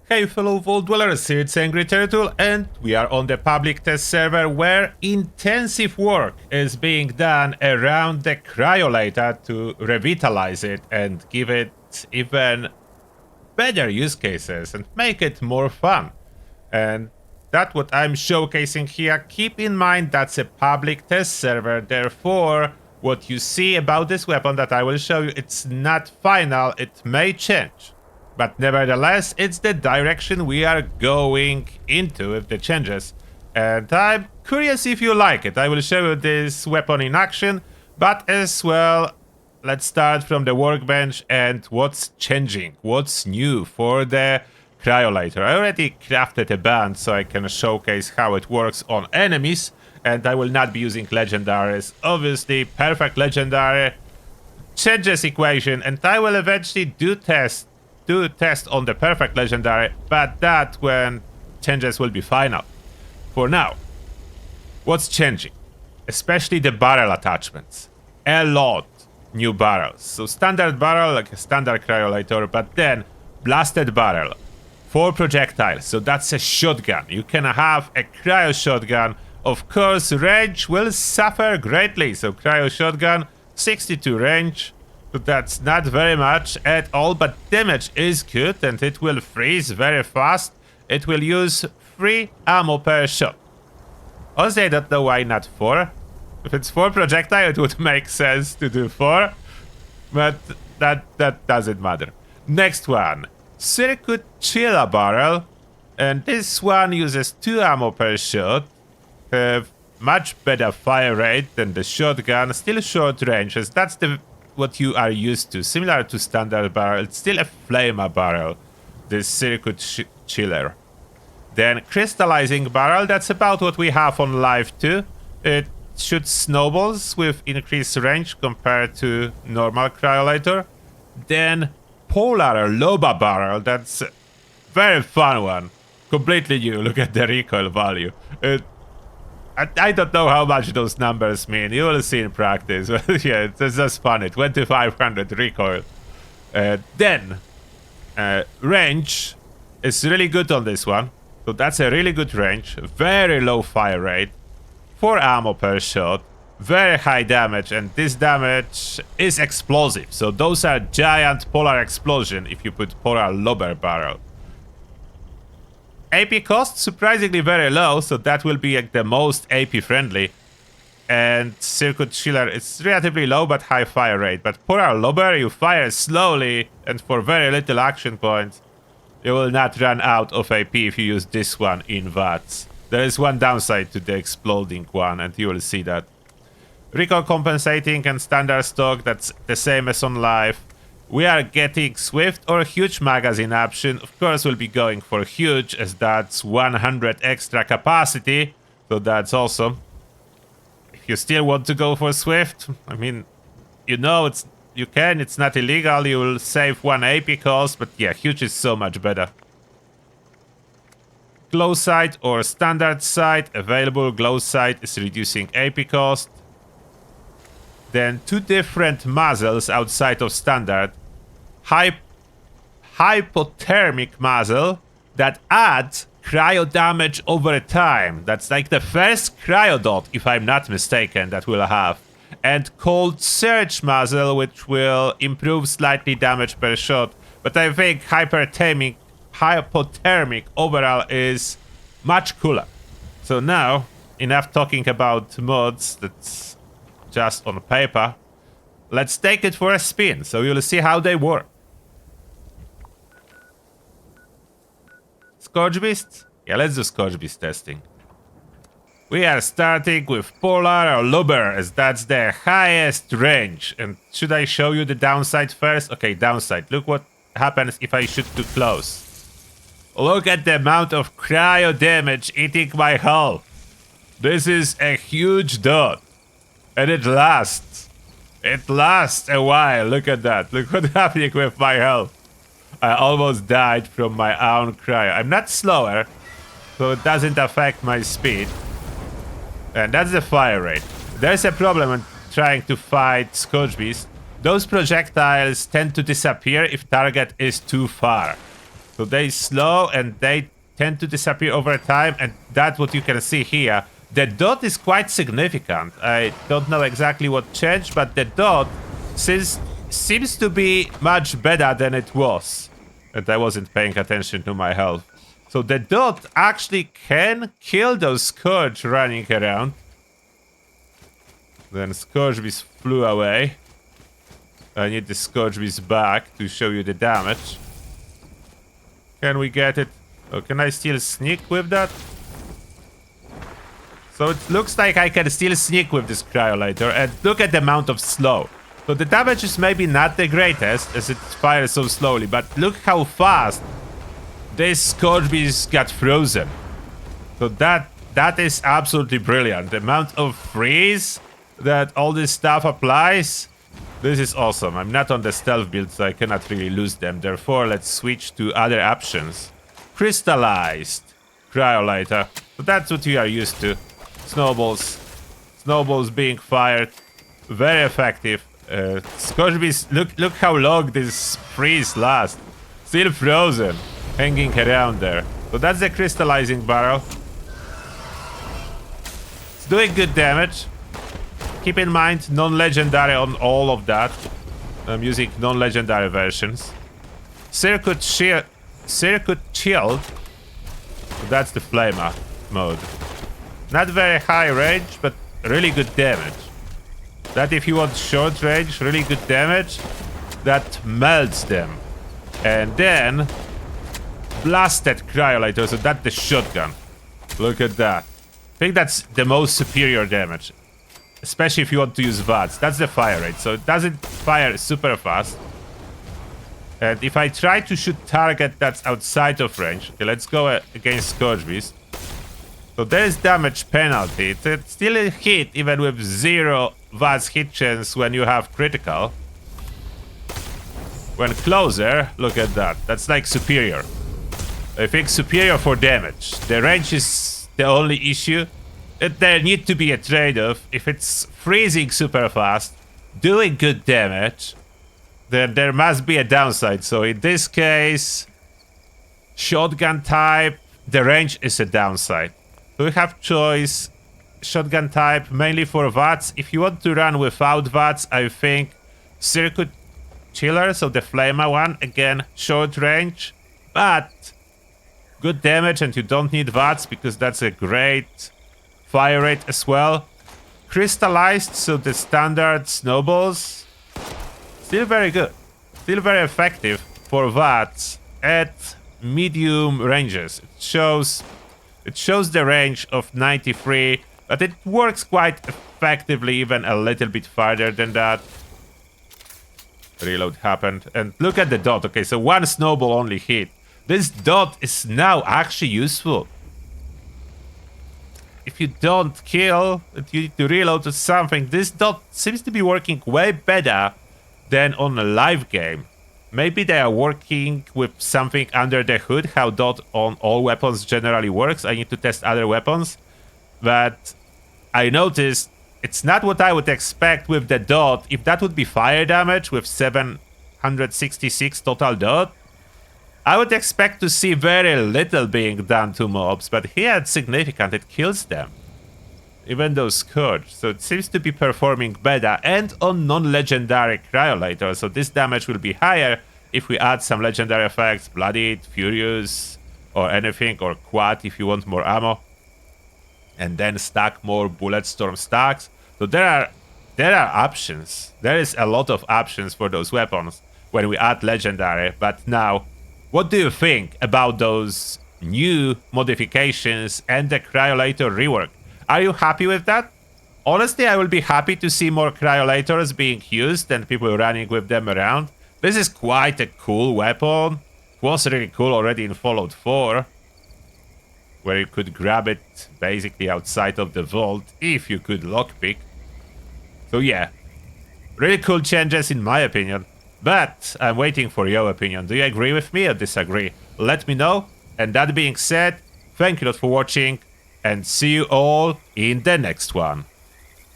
Hey fellow Vault Dwellers, it's Angry Turtle and we are on the public test server where intensive work is being done around the Cryolator to revitalize it and give it even better use cases and make it more fun. And that's what I'm showcasing here. Keep in mind that's a public test server, therefore what you see about this weapon that I will show you, it's not final, it may change. But nevertheless, it's the direction we are going into with the changes. And I'm curious if you like it. I will show you this weapon in action, but as well, let's start from the workbench and what's changing, what's new for the Cryolator. I already crafted a band so I can showcase how it works on enemies, and I will not be using legendaries. Obviously, perfect legendary changes equation, and I will eventually do test on the perfect legendary, but that when changes will be final. For now, what's changing? Especially the barrel attachments. A lot new barrels. So standard barrel, like a standard Cryolator, but then blasted barrel. 4 projectiles, so that's a shotgun. You can have a cryo shotgun. Of course, range will suffer greatly. So cryo shotgun, 62 range. That's not very much at all, but damage is good and it will freeze very fast. It will use 3 ammo per shot. Also, I don't know why not 4. If it's 4 projectile, it would make sense to do 4, but that doesn't matter. Next one, circuit chiller barrel, and this one uses 2 ammo per shot. Much better fire rate than the shotgun, still short ranges. That's what you are used to, similar to standard barrel. It's still a flamer barrel, this circuit chiller. Then crystallizing barrel, that's about what we have on live too. It shoots snowballs with increased range compared to normal Cryolator. Then polar loba barrel, that's a very fun one, completely new. Look at the recoil value. I don't know how much those numbers mean. You will see in practice. Yeah, it's just funny. 2500 recoil. Then, range is really good on this one. So that's a really good range. Very low fire rate. 4 ammo per shot. Very high damage. And this damage is explosive. So those are giant polar explosion if you put polar lober barrel. AP cost surprisingly very low, so that will be like the most AP friendly. And circuit chiller is relatively low but high fire rate. But polar lober, you fire slowly and for very little action points. You will not run out of AP if you use this one in VATS. There is one downside to the exploding one, and you will see that. Recoil compensating and standard stock, that's the same as on live. We are getting swift or huge magazine option. Of course, we'll be going for huge as that's 100 extra capacity. So that's awesome. If you still want to go for swift, I mean, you know, you can, it's not illegal. You will save 1 AP cost, but yeah, huge is so much better. Glow sight or standard sight available. Glow sight is reducing AP cost. Then 2 different muzzles outside of standard. Hypothermic muzzle that adds cryo damage over time. That's like the first cryo dot, if I'm not mistaken, that we'll have. And cold surge muzzle, which will improve slightly damage per shot. But I think hypothermic overall is much cooler. So now, enough talking about mods. That's just on paper. Let's take it for a spin, so you'll see how they work. Scorch Beast? Yeah, let's do Scorch Beast testing. We are starting with polar or lober, as that's the highest range. And should I show you the downside first? Okay, downside. Look what happens if I shoot too close. Look at the amount of cryo damage eating my hull. This is a huge dot. And it lasts. It lasts a while. Look at that. Look what's happening with my health. I almost died from my own cryo. I'm not slower, so it doesn't affect my speed. And that's the fire rate. There's a problem when trying to fight Scorch Beast. Those projectiles tend to disappear if target is too far. So they slow and they tend to disappear over time, and that's what you can see here. The dot is quite significant. I don't know exactly what changed, but the dot seems to be much better than it was. And I wasn't paying attention to my health. So the dot actually can kill those Scourge running around. Then Scourge Beast flew away. I need the Scourge Beast back to show you the damage. Can we get it? Oh, can I still sneak with that? So it looks like I can still sneak with this Cryolator, and look at the amount of slow. So the damage is maybe not the greatest as it fires so slowly, but look how fast this Scourge Beast got frozen. So that is absolutely brilliant. The amount of freeze that all this stuff applies, this is awesome. I'm not on the stealth build, so I cannot really lose them. Therefore, let's switch to other options. Crystallized Cryolator. So that's what we are used to. Snowballs. Snowballs being fired. Very effective. Scourge Beast, look how long this freeze lasts. Still frozen. Hanging around there. So that's the crystallizing barrel. It's doing good damage. Keep in mind, non-legendary on all of that. I'm using non-legendary versions. Circuit Shield. So that's the Flamer mode. Not very high range, but really good damage. That if you want short range, really good damage, that melts them. And then blasted Cryolator, so that's the shotgun. Look at that. I think that's the most superior damage. Especially if you want to use VATS. That's the fire rate, so it doesn't fire super fast. And if I try to shoot target that's outside of range, okay, let's go against Scourge Beast. So there is damage penalty. It's still a hit even with 0 VATS hit chance when you have critical. When closer, look at that. That's like superior. I think superior for damage. The range is the only issue. There need to be a trade-off. If it's freezing super fast, doing good damage, then there must be a downside. So in this case, shotgun type, the range is a downside. So we have choice. Shotgun type, mainly for VATS. If you want to run without VATS, I think Circuit Chiller, so the Flamer one, again, short range, but good damage, and you don't need VATS because that's a great fire rate as well. Crystallized, so the standard snowballs, still very good. Still very effective for VATS at medium ranges. It shows the range of 93, but it works quite effectively, even a little bit farther than that. Reload happened, and look at the dot. Okay, so one snowball only hit. This dot is now actually useful. If you don't kill, you need to reload to something. This dot seems to be working way better than on a live game. Maybe they are working with something under the hood, how dot on all weapons generally works. I need to test other weapons. But I noticed it's not what I would expect with the dot. If that would be fire damage with 766 total dot, I would expect to see very little being done to mobs, but here it's significant, it kills them. Even those Scourge, so it seems to be performing better, and on non-legendary Cryolator, so this damage will be higher if we add some legendary effects, Bloodied, Furious, or anything, or Quad if you want more ammo. And then stack more Bulletstorm stacks. So there are options. There is a lot of options for those weapons when we add legendary, but now, what do you think about those new modifications and the Cryolator rework? Are you happy with that? Honestly, I will be happy to see more Cryolators being used and people running with them around. This is quite a cool weapon. It was really cool already in Fallout 4, where you could grab it basically outside of the vault if you could lockpick. So yeah, really cool changes in my opinion. But I'm waiting for your opinion. Do you agree with me or disagree? Let me know. And that being said, thank you a lot for watching, and see you all in the next one.